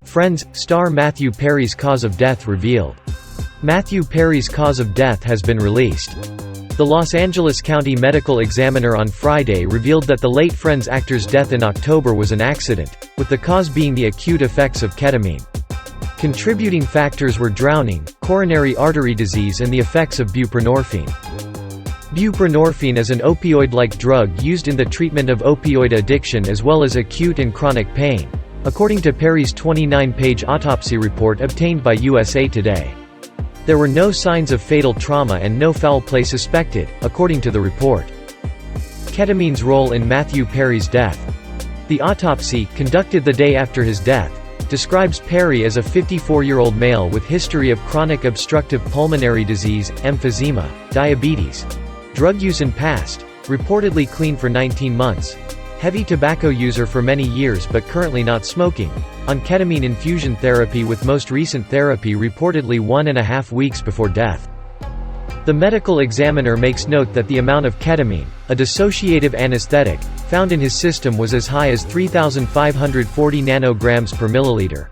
Friends, star Matthew Perry's cause of death revealed. Matthew Perry's cause of death has been released. The Los Angeles County Medical Examiner on Friday revealed that the late Friends actor's death in October was an accident, with the cause being the acute effects of ketamine. Contributing factors were drowning, coronary artery disease and the effects of buprenorphine. Buprenorphine is an opioid-like drug used in the treatment of opioid addiction as well as acute and chronic pain, according to Perry's 29-page autopsy report obtained by USA Today. There were no signs of fatal trauma and no foul play suspected, according to the report. Ketamine's role in Matthew Perry's death. The autopsy, conducted the day after his death, describes Perry as a 54-year-old male with history of chronic obstructive pulmonary disease, emphysema, diabetes, drug use in past, reportedly clean for 19 months, heavy tobacco user for many years but currently not smoking, on ketamine infusion therapy with most recent therapy reportedly 1.5 weeks before death. The medical examiner makes note that the amount of ketamine, a dissociative anesthetic, found in his system was as high as 3,540 nanograms per milliliter.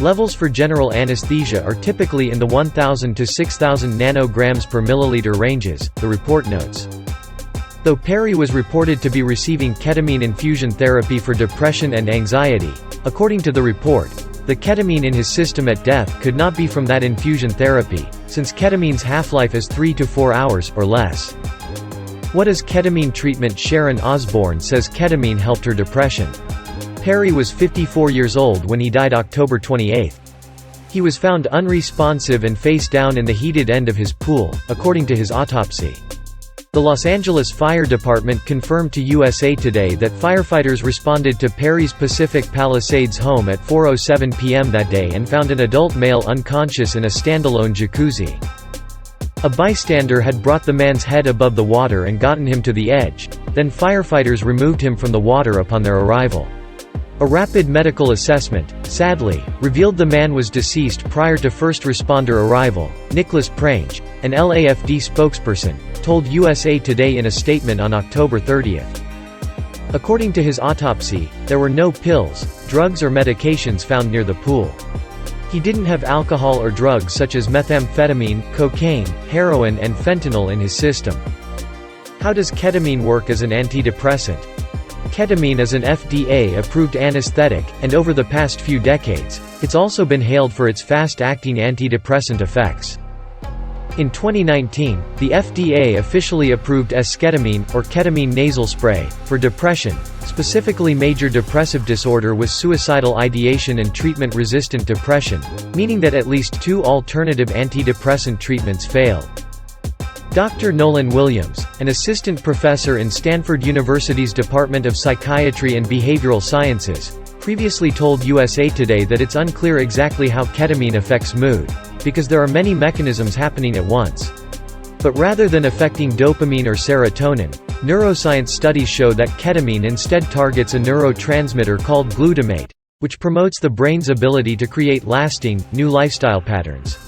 Levels for general anesthesia are typically in the 1,000 to 6,000 nanograms per milliliter ranges, the report notes. Though Perry was reported to be receiving ketamine infusion therapy for depression and anxiety, according to the report, the ketamine in his system at death could not be from that infusion therapy, since ketamine's half-life is 3 to 4 hours, or less. What is ketamine treatment? Sharon Osbourne says ketamine helped her depression. Perry was 54 years old when he died October 28. He was found unresponsive and face down in the heated end of his pool, according to his autopsy. The Los Angeles Fire Department confirmed to USA Today that firefighters responded to Perry's Pacific Palisades home at 4:07 p.m. that day and found an adult male unconscious in a standalone jacuzzi. A bystander had brought the man's head above the water and gotten him to the edge, then firefighters removed him from the water upon their arrival. A rapid medical assessment, sadly, revealed the man was deceased prior to first responder arrival. Nicholas Prange, an LAFD spokesperson, told USA Today in a statement on October 30. According to his autopsy, there were no pills, drugs or medications found near the pool. He didn't have alcohol or drugs such as methamphetamine, cocaine, heroin and fentanyl in his system. How does ketamine work as an antidepressant? Ketamine is an FDA-approved anesthetic, and over the past few decades, it's also been hailed for its fast-acting antidepressant effects. In 2019, the FDA officially approved esketamine, or ketamine nasal spray, for depression, specifically major depressive disorder with suicidal ideation and treatment-resistant depression, meaning that at least 2 alternative antidepressant treatments failed. Dr. Nolan Williams, an assistant professor in Stanford University's Department of Psychiatry and Behavioral Sciences, previously told USA Today that it's unclear exactly how ketamine affects mood, because there are many mechanisms happening at once. But rather than affecting dopamine or serotonin, neuroscience studies show that ketamine instead targets a neurotransmitter called glutamate, which promotes the brain's ability to create lasting, new lifestyle patterns.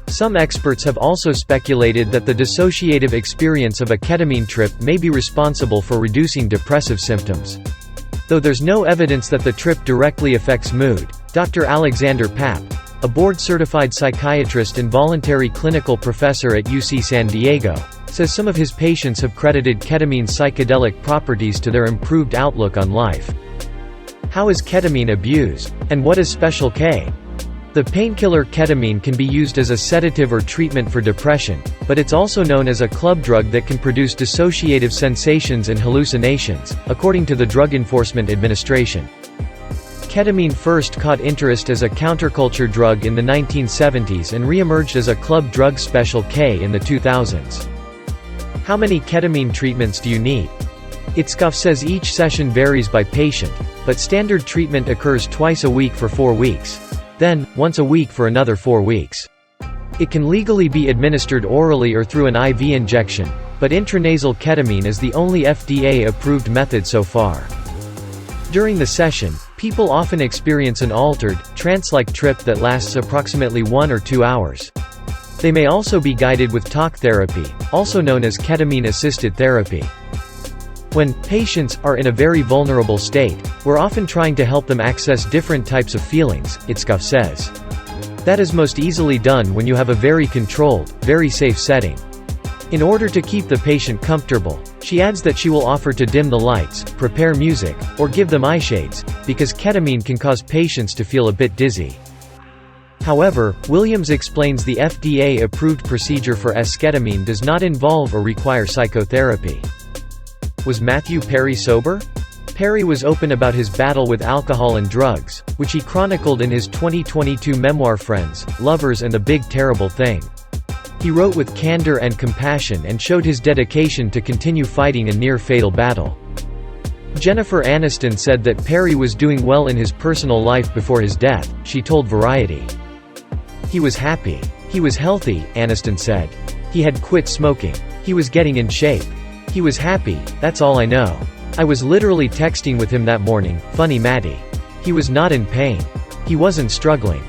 Some experts have also speculated that the dissociative experience of a ketamine trip may be responsible for reducing depressive symptoms. Though there's no evidence that the trip directly affects mood, Dr. Alexander Papp, a board-certified psychiatrist and voluntary clinical professor at UC San Diego, says some of his patients have credited ketamine's psychedelic properties to their improved outlook on life. How is ketamine abused? And what is Special K? The painkiller ketamine can be used as a sedative or treatment for depression, but it's also known as a club drug that can produce dissociative sensations and hallucinations, according to the Drug Enforcement Administration. Ketamine first caught interest as a counterculture drug in the 1970s and re-emerged as a club drug Special K in the 2000s. How many ketamine treatments do you need? Itzkoff says each session varies by patient, but standard treatment occurs twice a week for 4 weeks. Then, once a week for another 4 weeks. It can legally be administered orally or through an IV injection, but intranasal ketamine is the only FDA-approved method so far. During the session, people often experience an altered, trance-like trip that lasts approximately 1 or 2 hours. They may also be guided with talk therapy, also known as ketamine-assisted therapy. When patients are in a very vulnerable state, we're often trying to help them access different types of feelings, Itzkoff says. That is most easily done when you have a very controlled, very safe setting. In order to keep the patient comfortable, she adds that she will offer to dim the lights, prepare music, or give them eye shades, because ketamine can cause patients to feel a bit dizzy. However, Williams explains the FDA-approved procedure for esketamine does not involve or require psychotherapy. Was Matthew Perry sober? Perry was open about his battle with alcohol and drugs, which he chronicled in his 2022 memoir Friends, Lovers and the Big Terrible Thing. He wrote with candor and compassion and showed his dedication to continue fighting a near-fatal battle. Jennifer Aniston said that Perry was doing well in his personal life before his death, she told Variety. He was happy. He was healthy, Aniston said. He had quit smoking. He was getting in shape. He was happy, that's all I know. I was literally texting with him that morning, funny Maddie. He was not in pain. He wasn't struggling.